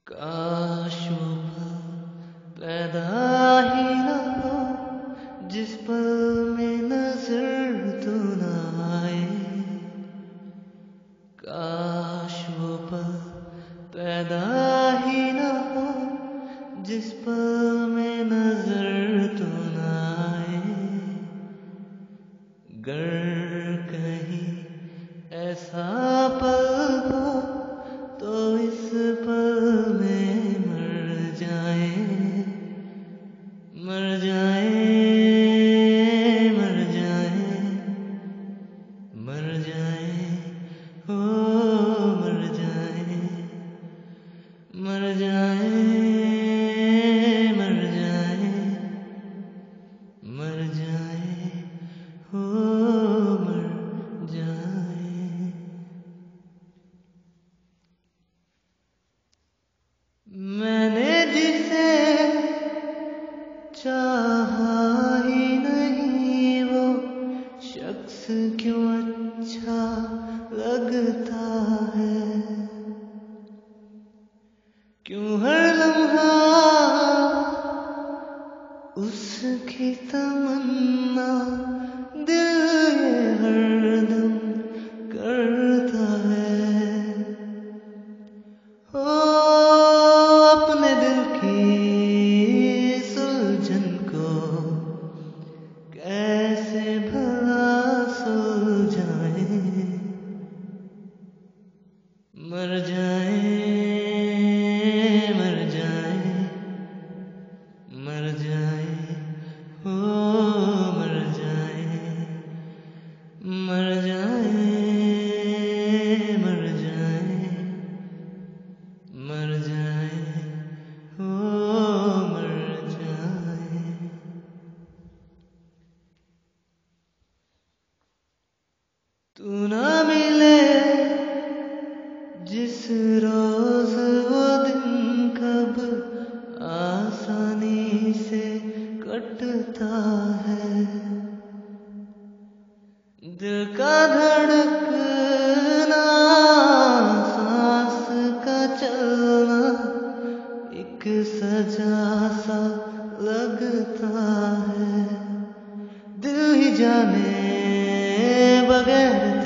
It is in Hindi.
काश वो पल पैदा ही न हो जिस पल में नजर तो न आए। काश वो पल पैदा ही न हो जिस पल में नजर तो न आए। गर कहीं ऐसा पल हो तो इस पल में मर जाए, मर जाए, मर जाए, मर जाए, हो मर जाए, मर जाए, मर जाए, मर जाए, हो मर जाए। मैंने जिसे चाहा ही नहीं वो शख्स क्यों अच्छा लगता है। क्यों हर लम्हा उसकी तमन्ना दिल ये हरदम करता है। ओ अपने दिल की सुलझन को कैसे भला सुलझाए। मर जाए, मर जाए, मर जाए, हो मर जाए, मर जाए, मर जाए, मर जाए, हो मर जाए। तू ना मिले जिस रोज वो दिन कब आसानी से कटता है। दिल का धड़कना, सांस का चलना एक सजा सा लगता है। दिल ही जाने बगैर